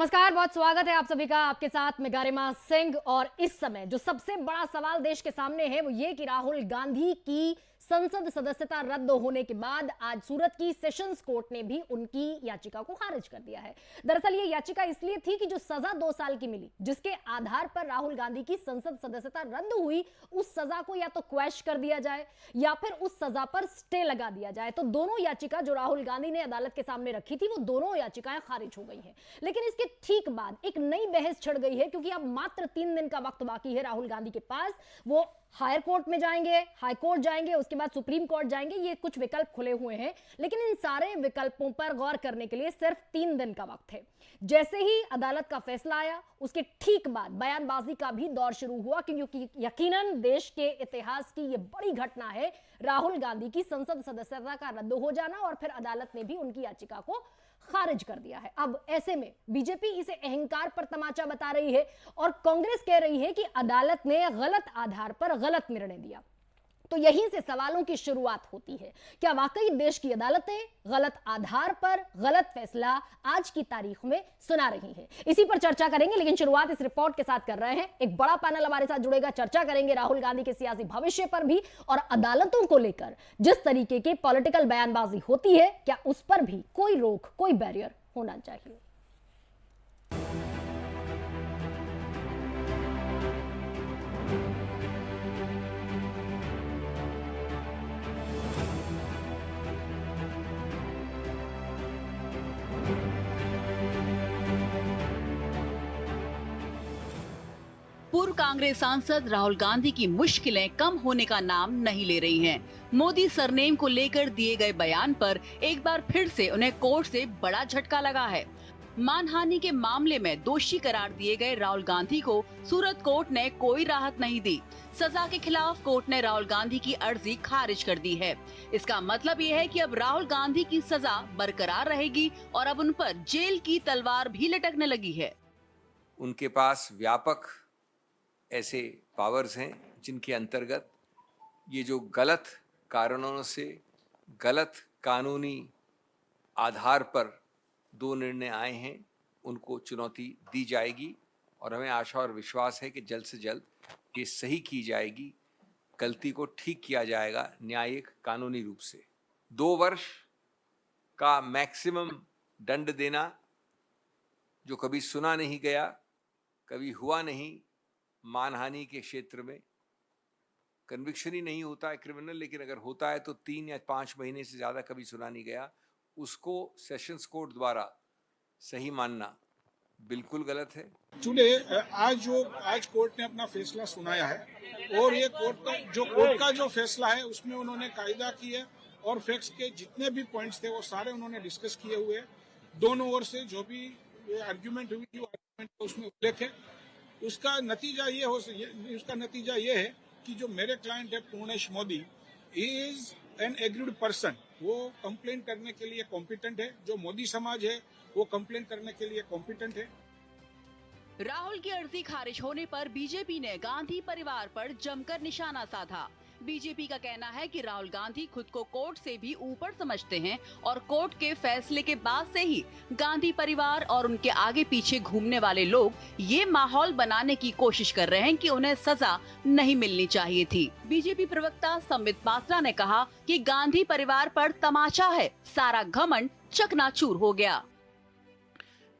नमस्कार, बहुत स्वागत है आप सभी का। आपके साथ मैं गरिमा सिंह। और इस समय जो सबसे बड़ा सवाल देश के सामने है वो ये कि राहुल गांधी की संसद सदस्यता रद्द होने के बाद आज सूरत की सेशंस कोर्ट ने भी उनकी याचिका को खारिज कर दिया है। दरअसल ये याचिका इसलिए थी कि जो सजा 2 साल की मिली, जिसके आधार पर राहुल गांधी की संसद सदस्यता रद्द हुई, उस सजा को या तो क्वैश कर दिया जाए या फिर उस सजा पर स्टे लगा दिया जाए। तो दोनों याचिका जो राहुल गांधी ने अदालत के सामने रखी थी, वो दोनों याचिकाएं खारिज हो गई हैं। लेकिन इसके ठीक बाद एक नई बहस छिड़ गई है, क्योंकि अब मात्र 3 दिन का वक्त बाकी है राहुल गांधी के पास। वो हायर कोर्ट में जाएंगे, हाई कोर्ट जाएंगे, उसके बाद सुप्रीम कोर्ट जाएंगे। ये कुछ विकल्प खुले हुए हैं, लेकिन इन सारे विकल्पों पर गौर करने के लिए सिर्फ 3 दिन का वक्त है। जैसे ही अदालत का फैसला आया, उसके ठीक बाद बयानबाजी का भी दौर शुरू हुआ, क्योंकि यकीनन देश के इतिहास की ये बड़ी घटना है, राहुल गांधी की संसद सदस्यता का रद्द हो जाना, और फिर अदालत ने भी उनकी याचिका को खारिज कर दिया है। अब ऐसे में बीजेपी इसे अहंकार पर तमाचा बता रही है और कांग्रेस कह रही है कि अदालत ने गलत आधार पर गलत निर्णय दिया। तो यहीं से सवालों की शुरुआत होती है। क्या वाकई देश की अदालतें गलत आधार पर गलत फैसला आज की तारीख में सुना रही हैं? इसी पर चर्चा करेंगे, लेकिन शुरुआत इस रिपोर्ट के साथ कर रहे हैं। एक बड़ा पैनल हमारे साथ जुड़ेगा, चर्चा करेंगे राहुल गांधी के सियासी भविष्य पर भी, और अदालतों को लेकर जिस तरीके की पॉलिटिकल बयानबाजी होती है, क्या उस पर भी कोई रोक, कोई बैरियर होना चाहिए। पूर्व कांग्रेस सांसद राहुल गांधी की मुश्किलें कम होने का नाम नहीं ले रही हैं। मोदी सरनेम को लेकर दिए गए बयान पर एक बार फिर से उन्हें कोर्ट से बड़ा झटका लगा है। मानहानि के मामले में दोषी करार दिए गए राहुल गांधी को सूरत कोर्ट ने कोई राहत नहीं दी। सजा के खिलाफ कोर्ट ने राहुल गांधी की अर्जी खारिज कर दी है। इसका मतलब ये है कि अब राहुल गांधी की सजा बरकरार रहेगी और अब उन पर जेल की तलवार भी लटकने लगी है। उनके पास व्यापक ऐसे पावर्स हैं जिनके अंतर्गत ये जो गलत कारणों से गलत कानूनी आधार पर 2 निर्णय आए हैं, उनको चुनौती दी जाएगी। और हमें आशा और विश्वास है कि जल्द से जल्द ये सही की जाएगी, गलती को ठीक किया जाएगा न्यायिक कानूनी रूप से। 2 वर्ष का मैक्सिमम दंड देना, जो कभी सुना नहीं गया, कभी हुआ नहीं। मानहानि के क्षेत्र में कन्विक्शन ही नहीं होता है क्रिमिनल, लेकिन अगर होता है तो 3 या 5 महीने से ज़्यादा कभी सुना नहीं गया। उसको सेशंस कोर्ट द्वारा सही मानना बिल्कुल गलत है। आज कोर्ट ने अपना फैसला सुनाया है, और ये कोर्ट का जो फैसला है उसमें उन्होंने कायदा की है, और फैक्ट्स के जितने भी पॉइंट्स थे वो सारे उन्होंने डिस्कस किए हुए हैं। दोनों ओर से जो भी आर्ग्यूमेंट हुई, जो आर्ग्यूमेंट उसमें उल्लेख है, उसका नतीजा ये है कि जो मेरे क्लाइंट है Purnesh Modi, he is an agreed person. वो कंप्लेन करने के लिए कॉम्पिटेंट है। जो मोदी समाज है वो कंप्लेन करने के लिए कॉम्पिटेंट है। राहुल की अर्जी खारिज होने पर बीजेपी ने गांधी परिवार पर जमकर निशाना साधा। बीजेपी का कहना है कि राहुल गांधी खुद को कोर्ट से भी ऊपर समझते हैं और कोर्ट के फैसले के बाद से ही गांधी परिवार और उनके आगे पीछे घूमने वाले लोग ये माहौल बनाने की कोशिश कर रहे हैं कि उन्हें सजा नहीं मिलनी चाहिए थी। बीजेपी प्रवक्ता संबित पात्रा ने कहा कि गांधी परिवार पर तमाचा है, सारा घमंड चकनाचूर हो गया।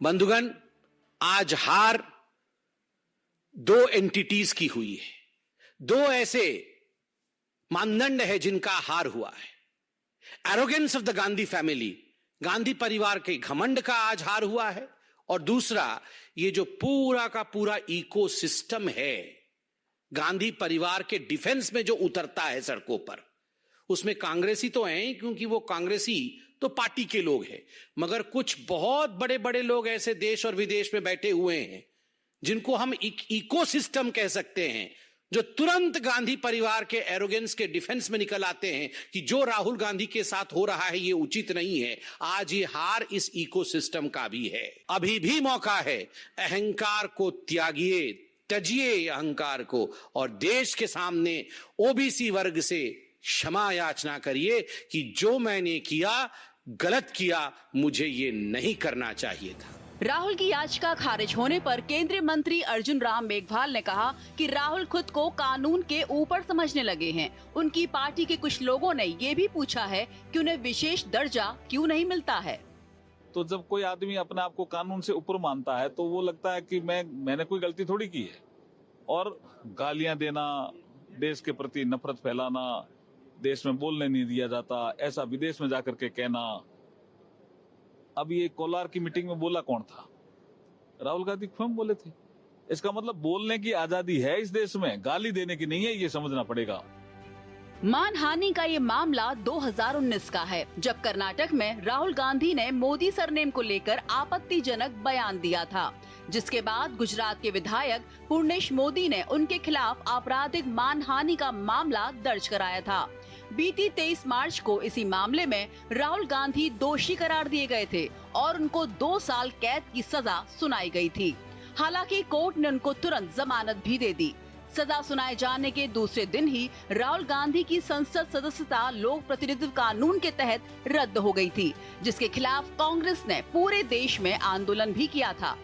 बंधुगण, आज हार 2 एंटिटीज की हुई है। 2 ऐसे मानदंड है जिनका हार हुआ है। Arrogance of the Gandhi family, Gandhi परिवार के घमंड का आज हार हुआ है, और दूसरा ये जो पूरा का पूरा इकोसिस्टम है गांधी परिवार के डिफेंस में जो उतरता है सड़कों पर, उसमें कांग्रेसी तो हैं, क्योंकि वो कांग्रेसी तो पार्टी के लोग हैं, मगर कुछ बहुत बड़े बड़े लोग ऐसे देश और विदेश में बैठे हुए हैं जिनको हम इकोसिस्टम कह सकते हैं, जो तुरंत गांधी परिवार के एरोगेंस के डिफेंस में निकल आते हैं कि जो राहुल गांधी के साथ हो रहा है ये उचित नहीं है। आज ये हार इस इकोसिस्टम का भी है। अभी भी मौका है, अहंकार को त्यागिए, त्यजिए अहंकार को, और देश के सामने ओबीसी वर्ग से क्षमा याचना करिए कि जो मैंने किया गलत किया, मुझे ये नहीं करना चाहिए था। राहुल की याचिका खारिज होने पर केंद्रीय मंत्री अर्जुन राम मेघवाल ने कहा कि राहुल खुद को कानून के ऊपर समझने लगे हैं। उनकी पार्टी के कुछ लोगों ने ये भी पूछा है कि उन्हें विशेष दर्जा क्यों नहीं मिलता है। तो जब कोई आदमी अपने आप को कानून से ऊपर मानता है तो वो लगता है कि मैंने कोई गलती थोड़ी की है। और गालियां देना, देश के प्रति नफरत फैलाना, देश में बोलने नहीं दिया जाता, ऐसा विदेश में जाकर के कहना। अब ये कोलार की मीटिंग में बोला कौन था? राहुल गांधी स्वयं बोले थे। इसका मतलब बोलने की आजादी है इस देश में, गाली देने की नहीं है, ये समझना पड़ेगा। मानहानि का ये मामला 2019 का है, जब कर्नाटक में राहुल गांधी ने मोदी सरनेम को लेकर आपत्तिजनक बयान दिया था, जिसके बाद गुजरात के विधायक पूर्णेश मोदी ने उनके खिलाफ आपराधिक मानहानि का मामला दर्ज कराया था। बीती 23 मार्च को इसी मामले में राहुल गांधी दोषी करार दिए गए थे और उनको 2 साल कैद की सजा सुनाई गई थी। हालांकि कोर्ट ने उनको तुरंत जमानत भी दे दी। सजा सुनाए जाने के दूसरे दिन ही राहुल गांधी की संसद सदस्यता लोक प्रतिनिधित्व कानून के तहत रद्द हो गई थी, जिसके खिलाफ कांग्रेस ने पूरे देश में आंदोलन भी किया था।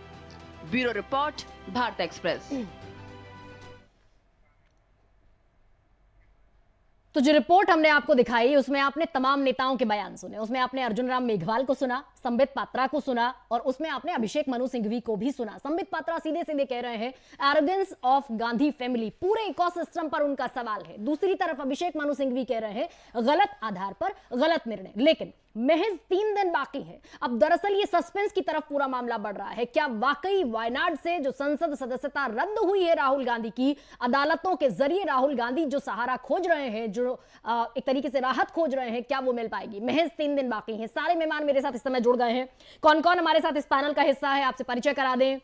Bureau report, Bharat express. तो जो रिपोर्ट हमने आपको दिखाई उसमें आपने तमाम नेताओं के बयान सुने। उसमें आपने अर्जुन राम मेघवाल को सुना, संबित पात्रा को सुना और उसमें आपने अभिषेक मनु सिंघवी को भी सुना। संबित पात्रा सीधे सीधे कह रहे हैं एरोगेंस ऑफ गांधी फैमिली, पूरे इकोसिस्टम पर उनका सवाल है। दूसरी तरफ अभिषेक मनु सिंघवी कह रहे हैं गलत आधार पर गलत निर्णय। लेकिन महज 3 दिन बाकी है। अब दरअसल ये सस्पेंस की तरफ पूरा मामला बढ़ रहा है। क्या वाकई वायनाड से जो संसद सदस्यता रद्द हुई है राहुल गांधी की, अदालतों के जरिए राहुल गांधी जो सहारा खोज रहे हैं, जो एक तरीके से राहत खोज रहे हैं, क्या वो मिल पाएगी? महज 3 दिन बाकी हैं। सारे मेहमान मेरे साथ इस समय जुड़ गए हैं। कौन कौन हमारे साथ इस पैनल का हिस्सा है आपसे परिचय करा दें।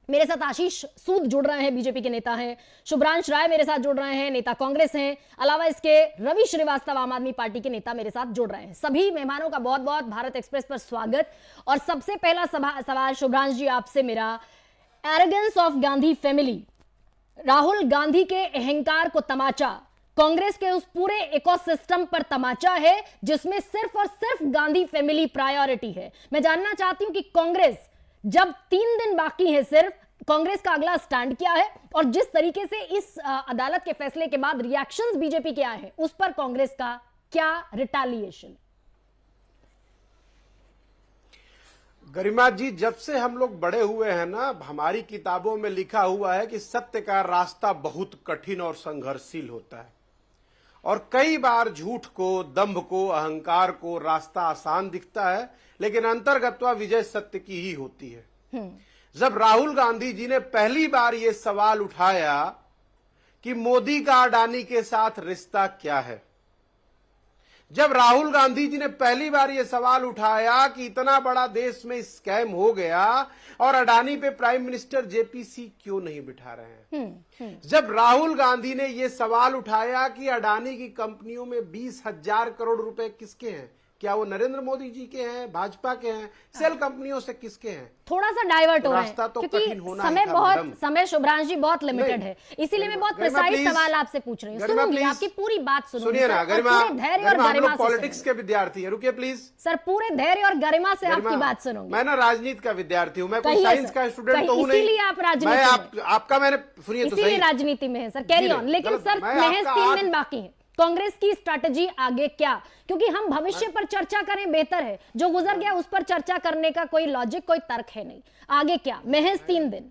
मेरे साथ आशीष सूद जुड़ रहे हैं, बीजेपी के नेता हैं। शुभ्रांश राय मेरे साथ जुड़ रहे हैं, नेता कांग्रेस हैं। अलावा इसके रवि श्रीवास्तव आम आदमी पार्टी के नेता मेरे साथ जुड़ रहे हैं। सभी मेहमानों का बहुत बहुत भारत एक्सप्रेस पर स्वागत। और सबसे पहला सवाल शुभ्रांश जी आपसे मेरा, arrogance of Gandhi family, Rahul Gandhi के अहंकार को तमाचा, कांग्रेस के उस पूरे इकोसिस्टम पर तमाचा है जिसमें सिर्फ और सिर्फ गांधी फैमिली प्रायोरिटी है। मैं जानना चाहती हूं कि कांग्रेस, जब 3 दिन बाकी है सिर्फ, कांग्रेस का अगला स्टैंड क्या है और जिस तरीके से इस अदालत के फैसले के बाद रिएक्शंस बीजेपी के आए हैं उस पर कांग्रेस का क्या रिटेलिएशन? गरिमा जी, जब से हम लोग बड़े हुए हैं ना, हमारी किताबों में लिखा हुआ है कि सत्य का रास्ता बहुत कठिन और संघर्षशील होता है और कई बार झूठ को, दंभ को, अहंकार को रास्ता आसान दिखता है, लेकिन अंतर्गतवा विजय सत्य की ही होती है। जब राहुल गांधी जी ने पहली बार ये सवाल उठाया कि मोदी का अडानी के साथ रिश्ता क्या है, जब राहुल गांधी जी ने पहली बार यह सवाल उठाया कि इतना बड़ा देश में स्कैम हो गया और अडानी पे प्राइम मिनिस्टर जेपीसी क्यों नहीं बिठा रहे हैं, जब राहुल गांधी ने यह सवाल उठाया कि अडानी की कंपनियों में 20,000 करोड़ रुपए किसके हैं, क्या वो नरेंद्र मोदी जी के हैं, भाजपा के हैं, सेल कंपनियों से किसके हैं? थोड़ा सा डाइवर्ट हो रहे हैं तो क्योंकि समय शुभ्रांश जी बहुत लिमिटेड है, इसीलिए मैं बहुत प्रिसाइज सवाल आपसे पूछ रही हूँ। सुनूंगी, आपकी पूरी बात सुनूंगी। सुनिए ना गरिमा, धैर्य और गरिमा से पॉलिटिक्स के विद्यार्थी है, रुकिए प्लीज सर, पूरे धैर्य और गरिमा से आपकी बात सुनूंगी। मैं ना राजनीति का विद्यार्थी हूँ, मैं कोई साइंस का स्टूडेंट तो हूँ नहीं, इसीलिए आप राजनीति आपका मैंने सुनिए तो सही, राजनीति में है सर, कैरी ऑन। लेकिन सर महज 3 दिन बाकी है, कांग्रेस की स्ट्रैटेजी आगे क्या? क्योंकि हम भविष्य पर चर्चा करें बेहतर है, जो गुजर गया उस पर चर्चा करने का कोई लॉजिक, कोई तर्क है नहीं। आगे क्या? महज 3 दिन,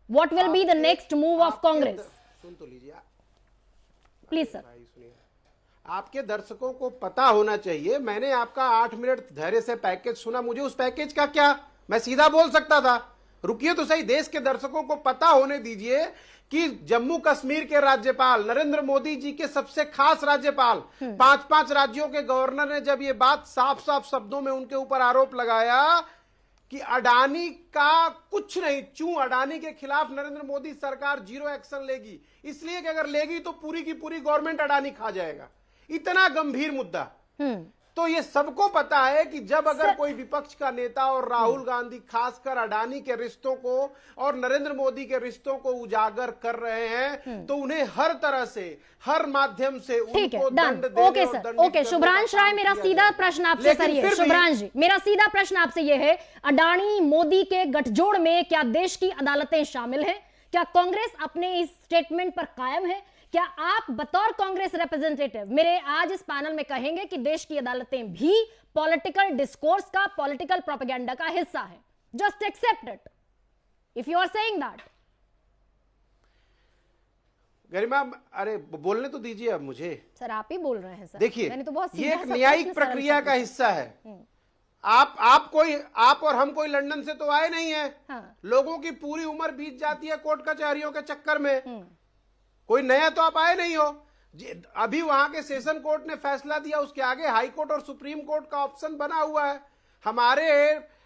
what will be the next move of Congress? सुन तो लीजिए प्लीज सर। सुनिए, आपके दर्शकों को पता होना चाहिए, मैंने आपका 8 मिनट धैर्य से पैकेज सुना, मुझे उस पैकेज का क्या, मैं सीधा बोल सकता था। रुकिए तो सही, देश के दर्शकों को पता होने दीजिए कि जम्मू कश्मीर के राज्यपाल, नरेंद्र मोदी जी के सबसे खास राज्यपाल, 5-5 राज्यों के गवर्नर ने जब ये बात साफ साफ शब्दों में उनके ऊपर आरोप लगाया कि अडानी का कुछ नहीं, चूं अडानी के खिलाफ नरेंद्र मोदी सरकार 0 एक्शन लेगी, इसलिए कि अगर लेगी तो पूरी की पूरी गवर्नमेंट अडानी खा जाएगा। इतना गंभीर मुद्दा, तो ये सबको पता है कि जब अगर कोई विपक्ष का नेता और राहुल गांधी खासकर अडानी के रिश्तों को और नरेंद्र मोदी के रिश्तों को उजागर कर रहे हैं तो उन्हें हर तरह से, हर माध्यम से ठीक है, उनको डन। दंड देने ओके और सर, दंडित ओके। करने शुभ्रांश का राय, काम मेरा किया सीधा जाएगा। प्रश्न आपसे लेकिन सर ये फिर है, भी- शुभ्रांश जी, मेरा सीधा प्रश्न आपसे ये है, अडानी मोदी के गठजोड़ में क्या देश की अदालतें शामिल हैं? क्या कांग्रेस अपने इस स्टेटमेंट पर कायम है? क्या आप बतौर कांग्रेस रिप्रेजेंटेटिव मेरे आज इस पैनल में कहेंगे कि देश की अदालतें भी पॉलिटिकल डिस्कोर्स का, पॉलिटिकल प्रोपेगेंडा का हिस्सा है? Just accept it if you are saying that. Garima, अरे बोलने तो दीजिए अब मुझे। सर आप ही बोल रहे हैं सर। देखिए, मैंने तो बहुत ये सीधा एक सा न्यायिक प्रश्न सरल प्रक्रिया सा का हिस्सा है। आप और हम कोई लंदन से तो आए नहीं है। हाँ। लोगों की पूरी उम्र बीत जाती है कोर्ट कचहरियों के चक्कर में। कोई नया तो आप आए नहीं हो। अभी वहां के सेशन कोर्ट ने फैसला दिया, उसके आगे हाई कोर्ट और सुप्रीम कोर्ट का ऑप्शन बना हुआ है। हमारे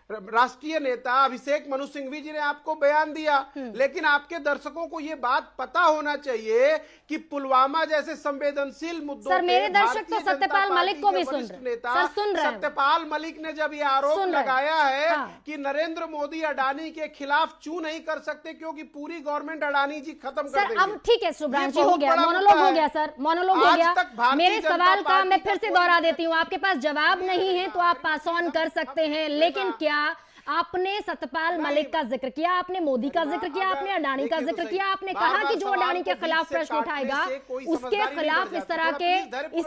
राष्ट्रीय नेता अभिषेक मनु सिंघवी जी ने आपको बयान दिया, लेकिन आपके दर्शकों को यह बात पता होना चाहिए कि पुलवामा जैसे संवेदनशील मुद्दों सर, मेरे पे दर्शक भारतीय तो सत्यपाल जनता मलिक को पार्टी भी के सुन वरिष्ठ रहे हैं। नेता सर, सुन रहे हैं। सत्यपाल मलिक ने जब ये आरोप सुन रहे हैं। लगाया है हाँ। कि नरेंद्र मोदी अडानी के खिलाफ चू नहीं कर सकते क्योंकि पूरी गवर्नमेंट अडानी जी खत्म कर सर देंगे। अब ठीक है शुभ्रांश जी, ये हो बहुत गया, बड़ा मोनोलॉग मुद्दा हो है। गया सर, मोनोलॉग हो आज गया। तक भारतीय मेरे जनता सवाल का पार्टी मैं का फिर से कोई- दोहरा देती हूँ, आपके पास जवाब नहीं है तो आप पास ऑन कर सकते हैं, लेकिन क्या आपने सत्यपाल मलिक का जिक्र किया, आपने मोदी का जिक्र किया, आपने अडानी का जिक्र किया, आपने कहा कि जो अडानी के खिलाफ प्रश्न उठाएगा उसके खिलाफ इस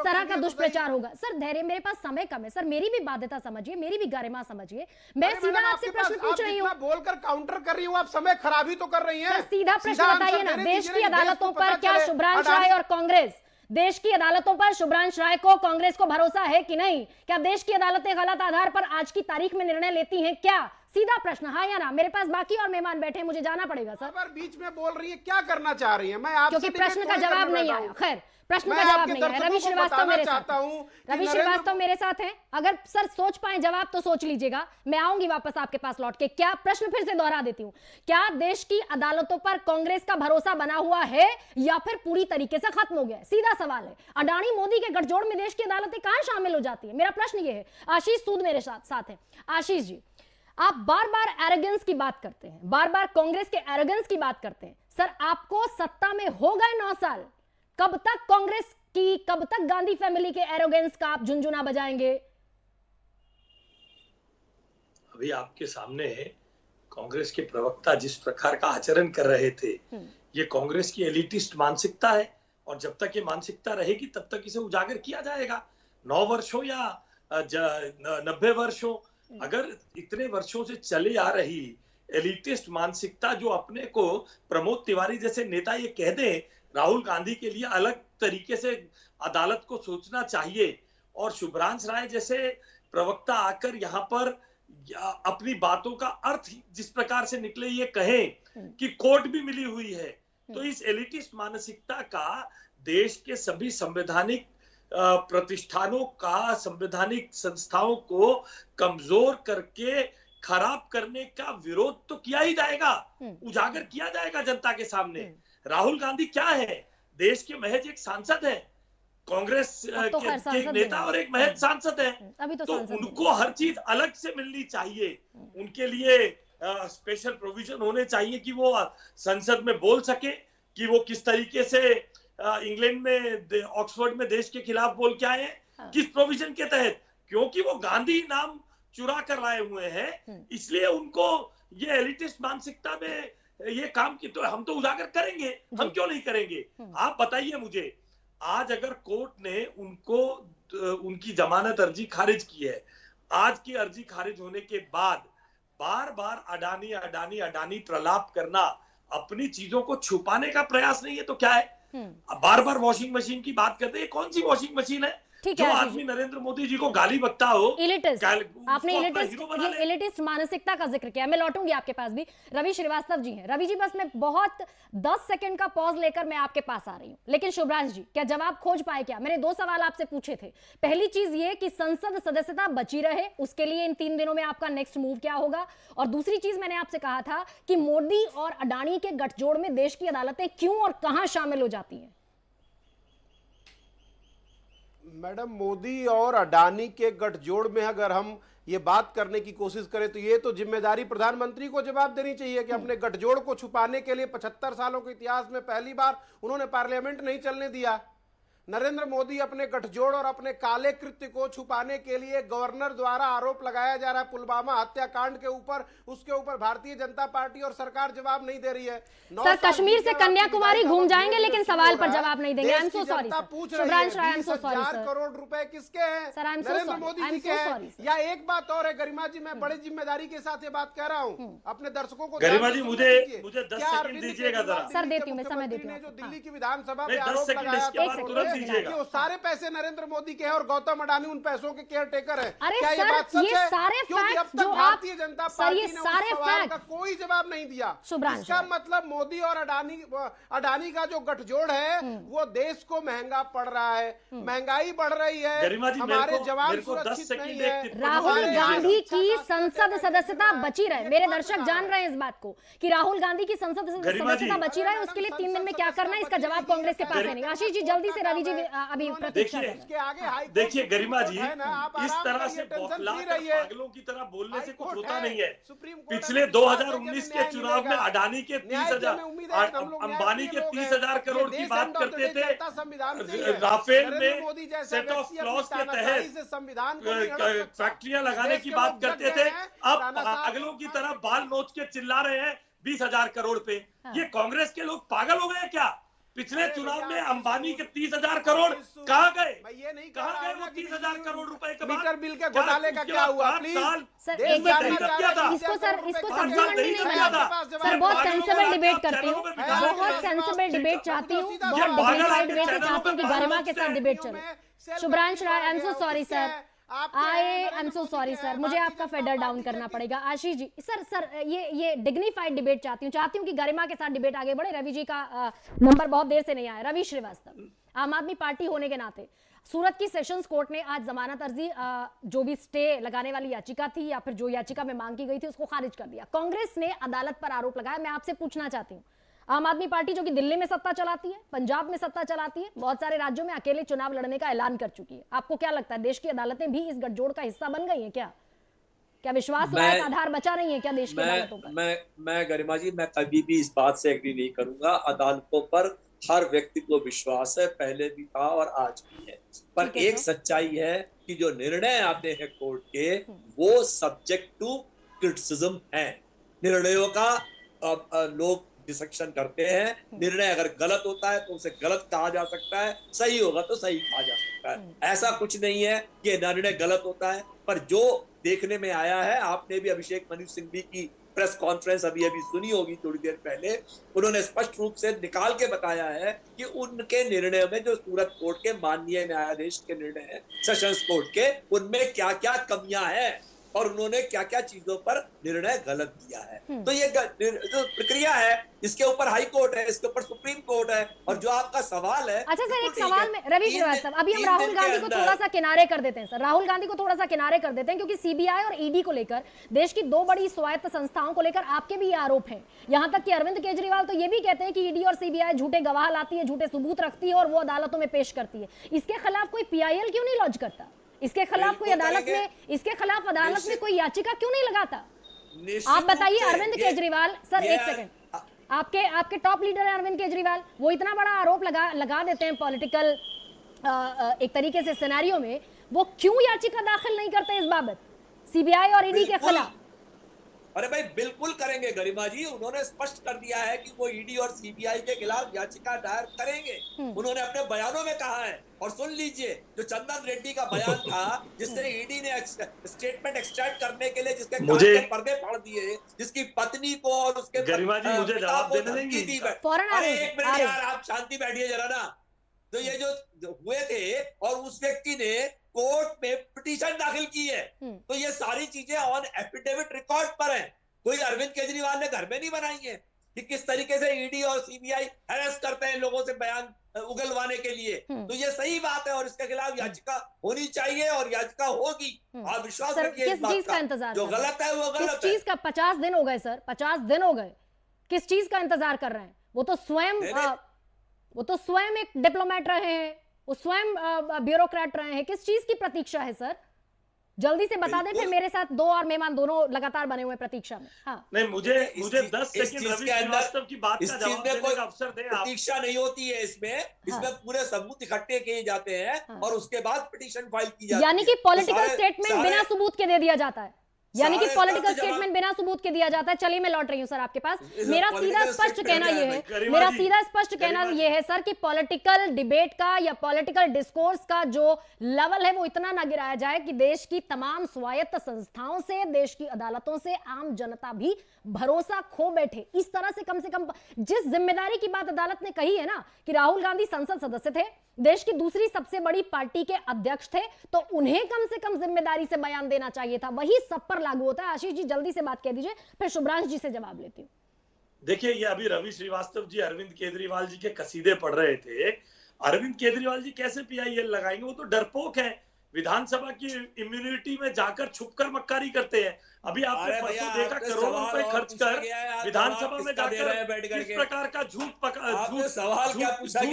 तरह का दुष्प्रचार होगा। सर धैर्य, मेरे पास समय कम है सर, मेरी भी बाध्यता समझिए, मेरी भी गरिमा समझिए। मैं सीधा आपसे प्रश्न पूछ रही हूँ। बोलकर काउंटर कर रही हूँ, आप समय खराबी तो कर रही हैं। सर सीधा प्रश्न बताइए ना, देश की अदालतों पर क्या शुभ्रांश राय और कांग्रेस, देश की अदालतों पर शुभ्रांश राय को, कांग्रेस को भरोसा है कि नहीं? क्या देश की अदालतें गलत आधार पर आज की तारीख में निर्णय लेती हैं क्या? सीधा प्रश्न, हाँ या ना? मेरे पास बाकी और मेहमान बैठे हैं, मुझे जाना पड़ेगा सर। बार बीच में बोल रही है, क्या करना चाह रही है? मैं आपसे क्योंकि प्रश्न का जवाब नहीं आया। खैर, प्रश्न का मैं जवाब आपके नहीं आया। दर्शकों रवि को श्रीवास्तव बताना मेरे साथ चाहता हूं कि रवि नरेंद्र श्रीवास्तव मेरे साथ हैं। अगर सर सोच पाए जवाब तो सोच लीजिएगा, मैं आऊंगी वापस आपके पास लौट के। क्या, प्रश्न फिर से दोहरा देती हूं, क्या देश की अदालतों पर कांग्रेस का भरोसा बना हुआ है या फिर पूरी तरीके से खत्म हो गया है? सीधा सवाल है। अडानी मोदी के गठजोड़ में देश की अदालतें कहां शामिल हो जाती है? मेरा प्रश्न यह है। आशीष सूद मेरे साथ है। आशीष जी, आप बार बार एरोगेंस की बात करते हैं, बार बार कांग्रेस के एरोगेंस की बात करते हैं। सर आपको सत्ता में हो गए 9 साल, कब तक कांग्रेस की, कब तक गांधी फैमिली के एरोगेंस का आप झुनझुना बजाएंगे? अभी आपके सामने कांग्रेस के प्रवक्ता जिस प्रकार का आचरण कर रहे थे, ये कांग्रेस की एलिटिस्ट मानसिकता है और जब तक ये मानसिकता रहेगी तब तक इसे उजागर किया जाएगा। 9 वर्ष हो या 90 वर्ष हो, अगर इतने वर्षों से चले आ रही एलिटिस्ट मानसिकता जो अपने को प्रमोद तिवारी जैसे नेता ये कह दे, राहुल गांधी के लिए अलग तरीके से अदालत को सोचना चाहिए और शुभ्रांश राय जैसे प्रवक्ता आकर यहाँ पर अपनी बातों का अर्थ जिस प्रकार से निकले ये कहें कि कोर्ट भी मिली हुई है, तो इस एलिटिस्ट मानसिकता का देश के सभी संवैधानिक प्रतिष्ठानों का, संवैधानिक संस्थाओं को कमजोर करके खराब करने का विरोध तो किया ही जाएगा, उजागर किया जाएगा जनता के सामने। राहुल गांधी क्या है? देश के महज एक सांसद है, कांग्रेस तो के एक नेता और एक महज सांसद है। अभी तो उनको हर चीज अलग से मिलनी चाहिए, उनके लिए स्पेशल प्रोविजन होने चाहिए कि वो संसद में बोल सके कि वो किस तरीके से इंग्लैंड में, ऑक्सफोर्ड में देश के खिलाफ बोल के आए, किस प्रोविजन के तहत, क्योंकि वो गांधी नाम चुरा कर लाए हुए हैं, इसलिए उनको ये एलिटिस्ट मानसिकता में ये काम की, तो हम तो उजागर करेंगे, हम क्यों नहीं करेंगे? आप बताइए मुझे, आज अगर कोर्ट ने उनको उनकी जमानत अर्जी खारिज की है, आज की अर्जी खारिज होने के बाद बार बार अडानी अडानी अडानी प्रलाप करना, अपनी चीजों को छुपाने का प्रयास नहीं है तो क्या है? बार बार वॉशिंग मशीन की बात करते हैं, कौन सी वॉशिंग मशीन है जो आदमी नरेंद्र मोदी जी को गाली बकता हो? आपने एलिटिस्ट मानसिकता का जिक्र किया, मैं लौटूंगी आपके पास भी। रवि श्रीवास्तव जी हैं। रवि जी, बस मैं बहुत 10 सेकंड का पॉज लेकर मैं आपके पास आ रही हूं, लेकिन शुभ्रांश जी क्या जवाब खोज पाए क्या? मैंने 2 सवाल आपसे पूछे थे। पहली चीज ये कि संसद सदस्यता बची रहे, उसके लिए इन 3 दिनों में आपका नेक्स्ट मूव क्या होगा? और दूसरी चीज मैंने आपसे कहा था कि मोदी और अडानी के गठजोड़ में देश की अदालतें क्यों और कहां शामिल हो जाती हैं? मैडम, मोदी और अडानी के गठजोड़ में अगर हम ये बात करने की कोशिश करें तो ये तो जिम्मेदारी प्रधानमंत्री को जवाब देनी चाहिए कि अपने गठजोड़ को छुपाने के लिए 75 सालों के इतिहास में पहली बार उन्होंने पार्लियामेंट नहीं चलने दिया। नरेंद्र मोदी अपने गठजोड़ और अपने काले कृत्य को छुपाने के लिए गवर्नर द्वारा आरोप लगाया जा रहा है पुलवामा हत्याकांड के ऊपर, उसके ऊपर भारतीय जनता पार्टी और सरकार जवाब नहीं दे रही है। सर, कश्मीर से कन्याकुमारी घूम जाएंगे लेकिन सवाल पर जवाब नहीं देंगे। I am so sorry Shubhransh Rai, I am so sorry sir. Crore रुपए किसके हैं? Sir, I am so Narendra sorry, Modi I am ji के सो हैं। Sorry sir. या एक बात और है गरिमा जी, मैं बड़ी जिम्मेदारी के साथ ये बात कह रहा हूँ, अपने दर्शकों को गरिमा ध्यान जी, से मुझे सुनना दीजिए। 10 क्या सेकंड अरविंद दीजिएगा केजरीवाल जरा। सर, देती हूँ, मैं समय मुख्यमंत्री देती हूँ ने जो आपको। दिल्ली की विधानसभा में नहीं, 10 आरोप सेकंड लगाया इसके था, बाद एक तुरंत सेकंड, दीजिएगा। कि वो सारे पैसे नरेंद्र मोदी के हैं और गौतम अडानी उन पैसों के केयर टेकर हैं। अरे क्या ये सर, बात सच ये है? सारे क्योंकि अब फैक्ट तक जो आप- भारतीय जनता सर, पार्टी ये ने उस सारे सवाल फैक्ट- का कोई जवाब नहीं दिया। शुभ्रांशु इसका मतलब मोदी और अडानी का जो गठजोड़ है वो देश को महंगा पड़ रहा है, महंगाई बढ़ रही है, गरिमा जी, हमारे जवान मेरे को 10 सुरक्षित सेकंड नहीं एक है। टिप्पणी राहुल करनी है। गांधी की संसद का सदस्यता कहना बची रहे, है, मेरे ये दर्शक बढ़ जान रहा रहे हैं इस बात को कि राहुल गांधी की संसद गरिमा जी। सदस्यता बची रहे, उसके लिए 3 दिन में क्या करना है इसका जवाब कांग्रेस के पास है नहीं। आशीष जी जल्दी से, रवि जी अभी प्रतीक्षा कर रहे हैं। इसके आगे हाई कोर्ट देखिए सुप्रीम गरिमा कोर्ट जी, है ना, आप इस आराम तरह करिए, से टेंशन बौखला फ्री कर रहिए। पागलों की तरह बोलने से कुछ हाई होता कोर्ट नहीं है। सुप्रीम कोर्ट पिछले अगर 2019 के न्याय चुनाव में मिलेगा। अडानी के न्याय 30,000 में उम्मीद है कि हम लोग अंबानी के न्याय प्रिय 30,000 लोग हैं। करोड़ ये की देश बात end of the करते day थे। चलता संविधान से ही है। राफेल नरेंद्र में मोदी जैसा सेट ऑफ व्यक्ति अपनी क्लॉज के तानाशाही तहत से संविधान को नहीं हड़प सकता। फैक्ट्रियां लगाने देश की के बात लोग करते जग थे, गए हैं, अब तानाशाह अगलों की तरह बाल नोच के चिल्ला रहे हैं 20,000 करोड़ पे। ये कांग्रेस के लोग पागल हो गए क्या? पिछले अरे चुनाव भैया, में अंबानी के 30,000 करोड़ कहाँ गए? मैं ये नहीं कह कहाँ रहा गए हूं वो ना कि 30,000 करोड़ रुपए के बाद? मीटर बिल के घोटाले का क्या हुआ? प्लीज सर, देश एक जानना मिनट, चाह रहा है कि इसको सर, इसको करोड़ सब्जी रुपए मंडी नहीं कहाँ बनाना। गए? सर, बहुत सेंसिबल डिबेट करती हूँ, चैनलों में बहुत सेंसिबल डिबेट चाहती हूँ, ये बहुत पागल डिग्निफाइड वे से चैनलों चाहती हूँ कि में गरिमा के साथ डिबेट में चले। Shubhransh Rai, I am so sorry किसके सर, हैं? आपके आई हैं, M so Narendra sorry Modi sir, हैं, मुझे भारतीय आपका जनता फेडर डाउन पार्टी करना के पड़ेगा। आशीष जी, सर ये डिग्निफाइड डिबेट चाहती हूँ कि गरिमा के साथ डिबेट आगे बढ़े। रवि जी का नंबर बहुत देर से नहीं आया। रवि श्रीवास्तव, आम आदमी पार्टी होने के नाते सूरत की सेशंस कोर्ट ने आज जमानत अर्जी जो भी स्टे लगाने वाली याचिका थी या फिर जो याचिका में मांग की गई थी उसको खारिज कर दिया। कांग्रेस ने अदालत पर आरोप लगाया। मैं आपसे पूछना चाहती हूँ, आम आदमी पार्टी जो कि दिल्ली में सत्ता चलाती है, पंजाब में सत्ता चलाती है, बहुत सारे राज्यों में अकेले चुनाव लड़ने का ऐलान कर चुकी है, आपको क्या लगता है देश की अदालतें भी इस गठजोड़ का हिस्सा बन गई हैं? क्या विश्वास लायक आधार बचा नहीं है क्या देश की अदालतों पर? मैं गरिमा जी, मैं कभी भी इस बात से एग्री नहीं करूंगा। अदालतों पर हर व्यक्ति को विश्वास है, पहले भी था और आज भी है। पर एक सच्चाई है कि जो निर्णय आते हैं कोर्ट के वो सब्जेक्ट टू क्रिटिसिज्म है। निर्णयों का लोग डिसेक्शन करते हैं। निर्णय अगर गलत होता है तो उसे गलत कहा जा सकता है, सही होगा तो सही कहा जा सकता है। ऐसा कुछ नहीं है कि निर्णय गलत होता है। पर जो देखने में आया है, आपने भी अभिषेक मनु सिंघवी की प्रेस कॉन्फ्रेंस अभी सुनी होगी थोड़ी देर पहले, उन्होंने स्पष्ट रूप से निकाल के बताया है कि उनके निर्णय में जो सूरत कोर्ट के माननीय न्यायाधीश के निर्णय है, सेशंस कोर्ट के, उनमें क्या क्या कमियां हैं और उन्होंने क्या क्या चीजों पर निर्णय गलत दिया है। तो ये जो प्रक्रिया है, इसके ऊपर हाई कोर्ट है, इसके ऊपर सुप्रीम कोर्ट है। और जो आपका सवाल है, अच्छा सर, एक सवाल में रवि श्रीवास्तव, अभी हम राहुल गांधी को थोड़ा सा किनारे कर देते हैं। सर, राहुल गांधी को थोड़ा सा किनारे कर देते हैं क्योंकि सीबीआई और ईडी को लेकर, देश की 2 बड़ी स्वायत्त संस्थाओं को लेकर आपके भी आरोप हैं। यहां तक कि अरविंद केजरीवाल तो ये भी कहते हैं कि ईडी और सीबीआई झूठे गवाह लाती है, झूठे सबूत रखती है और वो अदालतों में पेश करती है। इसके खिलाफ कोई पीआईएल क्यों नहीं लॉन्च करता? इसके खिलाफ कोई अदालत में कोई याचिका क्यों नहीं लगाता? आप बताइए। अरविंद केजरीवाल, सर एक सेकंड, आपके टॉप लीडर है अरविंद केजरीवाल, वो इतना बड़ा आरोप लगा देते हैं पॉलिटिकल एक तरीके से सिनेरियो में, वो क्यों याचिका दाखिल नहीं करते इस बाबत सीबीआई और ईडी के खिलाफ? अरे भाई बिल्कुल करेंगे गरिमा जी, उन्होंने स्पष्ट कर दिया है कि वो ईडी और सीबीआई के खिलाफ याचिका दायर करेंगे। उन्होंने अपने बयानों में कहा है। और सुन लीजिए, जो चंदन रेड्डी का बयान था जिससे ईडी ने स्टेटमेंट एक्सट्रैक्ट करने के लिए जिसके मुझे पर्दे फाड़ दिए, जिसकी पत्नी को और उसके गरिमा जी मुझे जवाब देने देंगी? अरे एक मिनट यार, आप शांति बैठिए जरा ना। तो ये जो हुए थे और उस व्यक्ति ने कोर्ट में पिटीशन दाखिल की है, तो ये सारी चीजें ऑन एफिडेविट रिकॉर्ड पर हैं। कोई अरविंद केजरीवाल ने घर में नहीं बनाई है कि किस तरीके से ईडी और सीबीआई हैरेस करते हैं लोगों से बयान उगलवाने के लिए। तो ये सही बात है और इसके खिलाफ याचिका होनी चाहिए और याचिका होगी। आप विश्वास रखिए इस बात का। इंतजार जो गलत है वो गलत है। किस चीज का? 50 दिन हो गए सर, 50 दिन हो गए। किस चीज का इंतजार कर रहे हैं? वो तो स्वयं एक डिप्लोमेट रहे हैं, वो स्वयं ब्यूरोक्रेट रहे हैं, किस चीज की प्रतीक्षा है सर? जल्दी से बता दें, फिर मेरे साथ दो और मेहमान दोनों लगातार बने हुए प्रतीक्षा में। हाँ नहीं, मुझे 10 सेकंड रवि श्रीवास्तव की बात का जवाब देने का अवसर दें आप। प्रतीक्षा नहीं होती है इसमें पूरे सबूत इकट्ठे किए जाते हैं और उसके बाद पिटीशन फाइल की जाती है। यानी कि पॉलिटिकल स्टेटमेंट बिना सबूत के दे दिया जाता है, यानी कि पॉलिटिकल स्टेटमेंट बिना सबूत के दिया जाता है। चलिए मैं लौट रही हूं सर आपके पास। मेरा सीधा स्पष्ट कहना यह है सर कि पॉलिटिकल डिबेट का या पॉलिटिकल डिस्कोर्स का जो लेवल है वो इतना ना गिराया जाए कि देश की तमाम स्वायत्त संस्थाओं से, देश की अदालतों से आम जनता भी भरोसा खो बैठे। इस तरह से कम जिस जिम्मेदारी की बात अदालत ने कही है ना कि राहुल गांधी संसद सदस्य थे, देश की दूसरी सबसे बड़ी पार्टी के अध्यक्ष थे, तो उन्हें कम से कम जिम्मेदारी से बयान देना चाहिए था। वही सब पर लागू होता है। आशीष जी जल्दी से बात कह दीजिए, फिर शुभ्रांश जी से जवाब लेती हूँ। देखिए, ये अभी रवि श्रीवास्तव जी अरविंद केजरीवाल जी के कसीदे पढ़ रहे थे। अरविंद केजरीवाल जी कैसे पीआईएल लगाएंगे? वो तो डरपोक है। विधानसभा की इम्यूनिटी में जाकर छुपकर मक्कारी करते हैं। अभी आपने परसों देखा करोड़ों रुपए खर्च कर विधानसभा में जाकर किस प्रकार का झूठ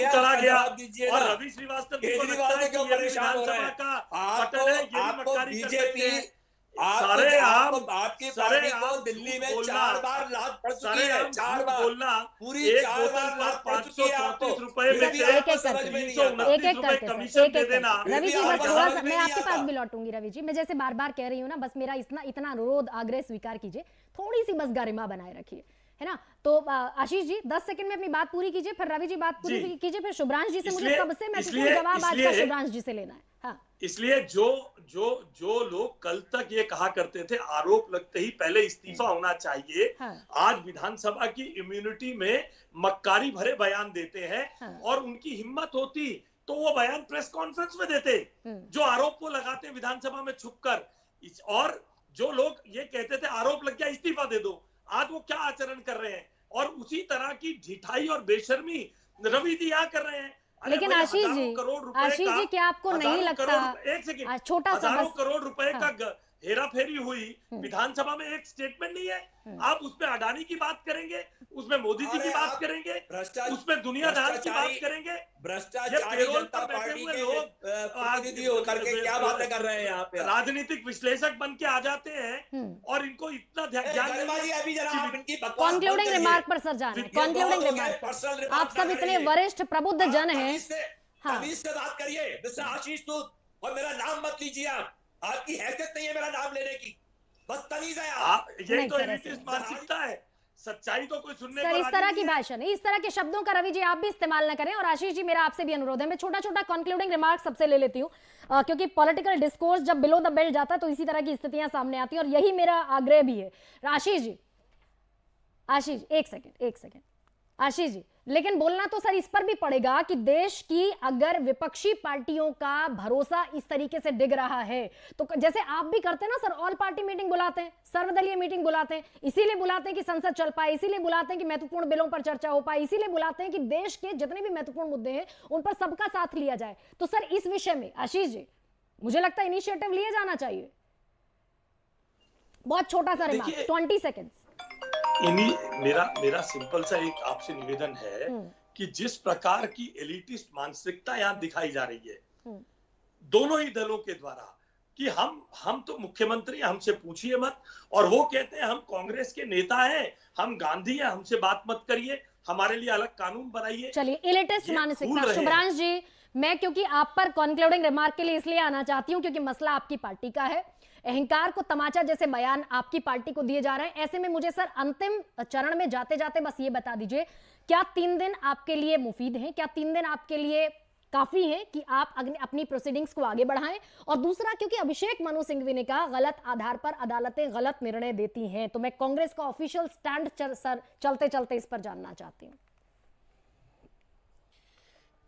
करा गया। और रवि श्रीवास्तव जी को लगता है कि ये विधानसभा का पटल है, ये मक्कारी करते हैं। आपकी पार्टी को दिल्ली में 4 बार लात पड़ चुकी है, 4 बार बोलना पूरी एक 4 बोतल बार पर लात पड़ चुकी है आपको। 534 रुपए में से एक एक करके कमीशन दे देना। रवि जी बस आपको थोड़ा समझ सा में मैं नहीं आपके पास आता। भी लौटूंगी। रवि जी मैं जैसे बार बार कह रही हूँ ना, बस मेरा इतना अनुरोध आग्रह स्वीकार कीजिए, थोड़ी सी बस गरिमा बनाए रखिए, है ना। तो आशीष जी 10 सेकंड में अपनी बात पूरी कीजिए, फिर रवि जी बात पूरी कीजिए, फिर शुभ्रांश जी से मुझे सबसे महत्वपूर्ण जवाब आज का शुभ्रांश जी से लेना है। हाँ, इसलिए जो लोग कल तक ये कहा करते थे आरोप लगते ही पहले इस्तीफा होना चाहिए, हाँ। आज विधानसभा की इम्यूनिटी में मक्कारी भरे बयान देते हैं। हाँ। और उनकी हिम्मत होती तो वो बयान प्रेस कॉन्फ्रेंस में देते, जो आरोप वो लगाते विधानसभा में छुपकर। और जो लोग ये कहते थे आरोप लग गया इस्तीफा दे दो, आज वो क्या आचरण कर रहे हैं। और उसी तरह की ढिठाई और बेशर्मी रवि जी यहाँ कर रहे हैं। लेकिन आशीष जी क्या आपको नहीं लगता, एक सेकंड, छोटा सा हजारों बस करोड़ रुपए का हेरा फेरी हुई विधानसभा में, एक स्टेटमेंट नहीं है। आप उसमें अडानी की बात करेंगे, उसमें मोदी जी की बात करेंगे, उसमें दुनियादार की बात करेंगे। भ्रष्टाचारी जनता पार्टी के प्रतिनिधि होकर के क्या बातें कर रहे हैं यहाँ पे? राजनीतिक विश्लेषक बन के आ जाते हैं और इनको इतना ध्यान। कॉन्क्लूडिंग रिमार्क पर सर जाना है, कॉन्क्लूडिंग रिमार्क। आप सब इतने वरिष्ठ प्रबुद्ध जन हैं। हाँ, से बात करिए मिस्टर आशीष सूद, और मेरा नाम मत लीजिए। आपकी हैसियत नहीं है मेरा नाम लेने की, बदतमीज है आप। यही तो एलिटिस्ट मानसिकता है। सच्चाई तो कोई सुनने सर इस तरह की भाषा नहीं, इस तरह के शब्दों का रवि जी आप भी इस्तेमाल न करें। और आशीष जी मेरा आपसे भी अनुरोध है, मैं छोटा छोटा कंक्लूडिंग रिमार्क सबसे ले लेती हूँ, क्योंकि पॉलिटिकल डिस्कोर्स जब बिलो द बेल्ट जाता है तो इसी तरह की स्थितियां सामने आती हैं, और यही मेरा आग्रह भी है। आशीष जी, एक सेकेंड आशीष जी, लेकिन बोलना तो सर इस पर भी पड़ेगा कि देश की अगर विपक्षी पार्टियों का भरोसा इस तरीके से डिग रहा है, तो जैसे आप भी करते हैं ना सर, ऑल पार्टी मीटिंग बुलाते हैं, सर्वदलीय मीटिंग बुलाते हैं, इसीलिए बुलाते हैं कि संसद चल पाए, इसीलिए बुलाते हैं कि महत्वपूर्ण बिलों पर चर्चा हो पाए, इसीलिए बुलाते हैं कि देश के जितने भी महत्वपूर्ण मुद्दे हैं उन पर सबका साथ लिया जाए। तो सर इस विषय में आशीष जी मुझे लगता है इनिशिएटिव लिए जाना चाहिए। बहुत छोटा सा रिमार्क, 20 सेकेंड। मेरा सिंपल सा एक आपसे निवेदन है कि जिस प्रकार की एलिटिस्ट मानसिकता यहाँ दिखाई जा रही है दोनों ही दलों के द्वारा, कि हम तो मुख्यमंत्री, हमसे पूछिए मत, और वो कहते हैं हम कांग्रेस के नेता हैं, हम गांधी हैं, हमसे बात मत करिए, हमारे लिए अलग कानून बनाइए। चलिए, एलिटिस्ट मानसिकता। शुभ्रांश जी, मैं क्योंकि आप पर कंक्लूडिंग रिमार्क के लिए इसलिए आना चाहती हूं क्योंकि मसला आपकी पार्टी का है, अहंकार को तमाचा जैसे बयान आपकी पार्टी को दिए जा रहे हैं। ऐसे में मुझे सर अंतिम चरण में जाते जाते बस ये बता दीजिए, क्या 3 दिन आपके लिए मुफीद हैं? क्या 3 दिन आपके लिए काफी है कि आप अपनी प्रोसीडिंग्स को आगे बढ़ाएं? और दूसरा, क्योंकि अभिषेक मनु सिंघवी ने कहा गलत आधार पर अदालतें गलत निर्णय देती हैं, तो मैं कांग्रेस का ऑफिशियल स्टैंड सर चलते चलते इस पर जानना चाहती हूँ।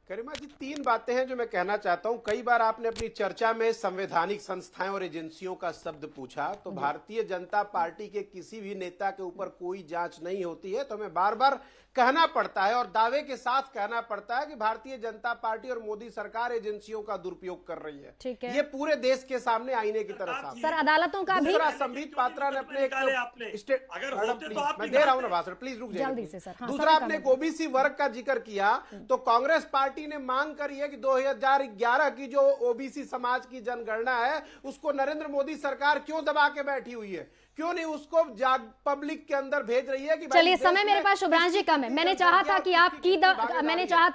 गरिमा जी, 3 बातें हैं जो मैं कहना चाहता हूं। कई बार आपने अपनी चर्चा में संवैधानिक संस्थाएं और एजेंसियों का शब्द पूछा, तो भारतीय जनता पार्टी के किसी भी नेता के ऊपर कोई जांच नहीं होती है, तो हमें बार बार कहना पड़ता है और दावे के साथ कहना पड़ता है कि भारतीय जनता पार्टी और मोदी सरकार एजेंसियों का दुरुपयोग कर रही है। ठीक है, ये पूरे देश के सामने आईने की तरह साफ। सर अदालतों का भी संबित पात्रा ने अपने मैं दे रहा हूं ना भाषण, प्लीज रुक जाइए। जल्दी से सर। दूसरा, आपने ओबीसी वर्ग का जिक्र किया, तो कांग्रेस पार्टी पार्टी ने मांग करी है कि 2011 की जो ओबीसी समाज की जनगणना है उसको नरेंद्र मोदी सरकार क्यों दबा के बैठी हुई है, क्यों नहीं उसको पब्लिक के अंदर भेज रही है कि चलिए, समय मेरे पास शुभ्रांश जी कम है। मैंने चाहा था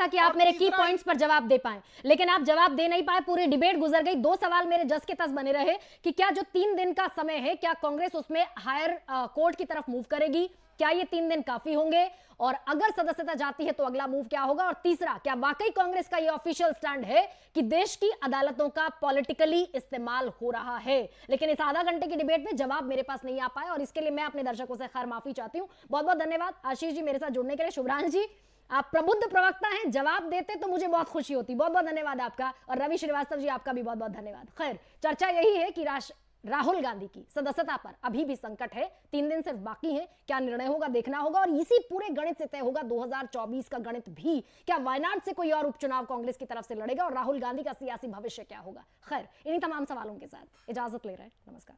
कि आप मेरे की पॉइंट्स पर जवाब दे पाएं, लेकिन आप जवाब दे नहीं पाए। पूरी डिबेट गुजर गई। 2 सवाल मेरे जस के तस बने रहे कि क्या जो 3 दिन का समय है, क्या कांग्रेस उसमें हायर कोर्ट की तरफ मूव करेगी? क्या ये 3 दिन काफी होंगे? और अगर सदस्यता जाती है तो अगला मूव क्या होगा? और तीसरा, क्या वाकई कांग्रेस का ये ऑफिशियल स्टैंड है कि देश की अदालतों का पॉलिटिकली इस्तेमाल हो रहा है? लेकिन इस आधा घंटे की डिबेट में जवाब मेरे पास नहीं आ पाया और इसके लिए मैं अपने दर्शकों से खैर माफी चाहती हूं। बहुत बहुत धन्यवाद आशीष जी मेरे साथ जुड़ने के लिए। शुभ्रांश जी, आप प्रबुद्ध प्रवक्ता हैं, जवाब देते तो मुझे बहुत खुशी होती। बहुत बहुत धन्यवाद आपका। और रवि श्रीवास्तव जी, आपका भी बहुत बहुत धन्यवाद। खैर, चर्चा यही है कि राहुल गांधी की सदस्यता पर अभी भी संकट है। 3 दिन सिर्फ बाकी हैं। क्या निर्णय होगा देखना होगा और इसी पूरे गणित से तय होगा 2024 का गणित भी। क्या वायनाड से कोई और उपचुनाव कांग्रेस की तरफ से लड़ेगा और राहुल गांधी का सियासी भविष्य क्या होगा? खैर, इन्हीं तमाम सवालों के साथ इजाजत ले रहे हैं। नमस्कार।